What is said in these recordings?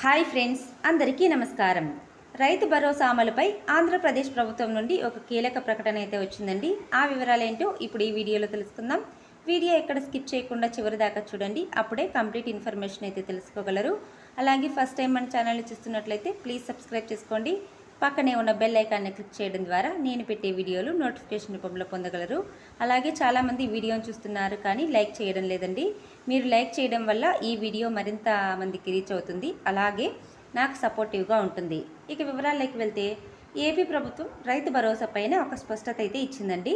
Hi friends, అందరికీ నమస్కారం. రైతు భరోసా అమలుపై ఆంధ్రప్రదేశ్ ప్రభుత్వం నుండి ఒక కీలక ప్రకటన అయితే వచ్చిందండి. ఆ వివరాలు ఏంటో ఇప్పుడు ఈ వీడియోలో తెలుసుకుందాం. వీడియో ఎక్కడ స్కిప్ చేయకుండా చివరి దాకా చూడండి, అప్పుడే కంప్లీట్ ఇన్ఫర్మేషన్ అయితే తెలుసుకోగలరు. అలాగే ఫస్ట్ టైం మన ఛానల్ని చూస్తున్నట్లయితే ప్లీజ్ సబ్స్క్రైబ్ చేసుకోండి. పక్కనే ఉన్న బెల్ ఐకాన్ని క్లిక్ చేయడం ద్వారా నేను పెట్టే వీడియోలు నోటిఫికేషన్ రూపంలో పొందగలరు. అలాగే చాలామంది వీడియోని చూస్తున్నారు కానీ లైక్ చేయడం లేదండి. మీరు లైక్ చేయడం వల్ల ఈ వీడియో మరింత మందికి రీచ్ అవుతుంది, అలాగే నాకు సపోర్టివ్గా ఉంటుంది. ఇక వివరాల్లోకి వెళ్తే, ఏపీ ప్రభుత్వం రైతు భరోసా పైన ఒక స్పష్టత అయితే ఇచ్చిందండి.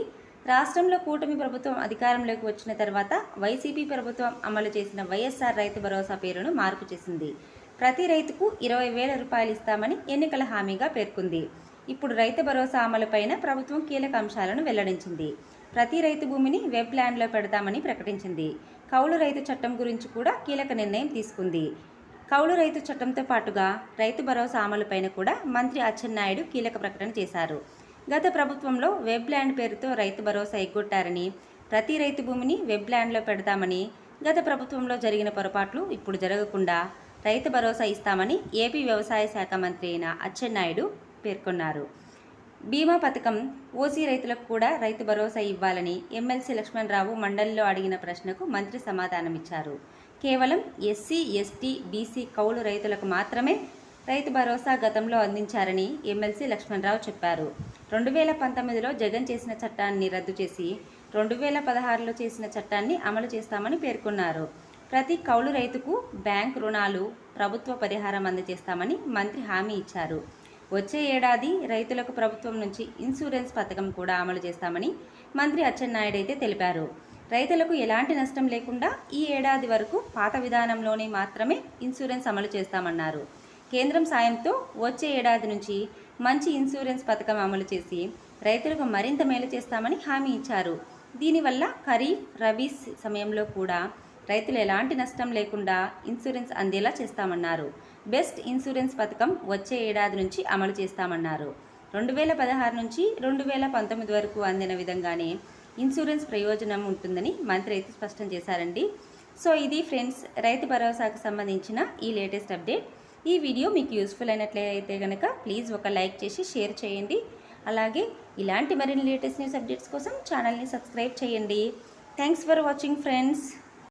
రాష్ట్రంలో కూటమి ప్రభుత్వం అధికారంలోకి వచ్చిన తర్వాత వైసీపీ ప్రభుత్వం అమలు చేసిన వైఎస్ఆర్ రైతు భరోసా పేరును మార్పు చేసింది. ప్రతి రైతుకు 20,000 రూపాయలు ఇస్తామని ఎన్నికల హామీగా పేర్కొంది. ఇప్పుడు రైతు భరోసా అమలుపైన ప్రభుత్వం కీలక అంశాలను వెల్లడించింది. ప్రతి రైతు భూమిని వెబ్ ల్యాండ్లో పెడతామని ప్రకటించింది. కౌలు రైతు చట్టం గురించి కూడా కీలక నిర్ణయం తీసుకుంది. కౌలు రైతు చట్టంతో పాటుగా రైతు భరోసా అమలుపైన కూడా మంత్రి అచ్చెన్నాయుడు కీలక ప్రకటన చేశారు. గత ప్రభుత్వంలో వెబ్ ల్యాండ్ పేరుతో రైతు భరోసా ఎగ్గొట్టారని, ప్రతి రైతు భూమిని వెబ్ ల్యాండ్లో పెడతామని, గత ప్రభుత్వంలో జరిగిన పొరపాట్లు ఇప్పుడు జరగకుండా రైతు భరోసా ఇస్తామని ఏపీ వ్యవసాయ శాఖ మంత్రి అయిన అచ్చెన్నాయుడు పేర్కొన్నారు. బీమా పథకం, ఓసీ రైతులకు కూడా రైతు భరోసా ఇవ్వాలని ఎమ్మెల్సీ లక్ష్మణరావు మండలిలో అడిగిన ప్రశ్నకు మంత్రి సమాధానమిచ్చారు. కేవలం ఎస్సీ, ఎస్టీ, బీసీ కౌలు రైతులకు మాత్రమే రైతు భరోసా గతంలో అందించారని ఎమ్మెల్సీ లక్ష్మణరావు చెప్పారు. 2019లో జగన్ చేసిన చట్టాన్ని రద్దు చేసి 2016లో చేసిన చట్టాన్ని అమలు చేస్తామని పేర్కొన్నారు. ప్రతి కౌలు రైతుకు బ్యాంక్ రుణాలు, ప్రభుత్వ పరిహారం అందజేస్తామని మంత్రి హామీ ఇచ్చారు. వచ్చే ఏడాది రైతులకు ప్రభుత్వం నుంచి ఇన్సూరెన్స్ పథకం కూడా అమలు చేస్తామని మంత్రి అచ్చెన్నాయుడు అయితే తెలిపారు. రైతులకు ఎలాంటి నష్టం లేకుండా ఈ ఏడాది వరకు పాత విధానంలోనే మాత్రమే ఇన్సూరెన్స్ అమలు చేస్తామన్నారు. కేంద్రం సాయంతో వచ్చే ఏడాది నుంచి మంచి ఇన్సూరెన్స్ పథకం అమలు చేసి రైతులకు మరింత మేలు చేస్తామని హామీ ఇచ్చారు. దీనివల్ల ఖరీఫ్, రబీ సమయంలో కూడా రైతులు ఎలాంటి నష్టం లేకుండా ఇన్సూరెన్స్ అందేలా చేస్తామన్నారు. బెస్ట్ ఇన్సూరెన్స్ పథకం వచ్చే ఏడాది నుంచి అమలు చేస్తామన్నారు. 2016 నుంచి 2019 వరకు అందిన విధంగానే ఇన్సూరెన్స్ ప్రయోజనం ఉంటుందని మంత్రి అయితే స్పష్టం చేశారండి. సో ఇది ఫ్రెండ్స్, రైతు భరోసాకు సంబంధించిన ఈ లేటెస్ట్ అప్డేట్. ఈ వీడియో మీకు యూస్ఫుల్ అయినట్లయితే కనుక ప్లీజ్ ఒక లైక్ చేసి షేర్ చేయండి. అలాగే ఇలాంటి మరిన్ని లేటెస్ట్ న్యూస్ అప్డేట్స్ కోసం ఛానల్ని సబ్స్క్రైబ్ చేయండి. Thanks for watching friends.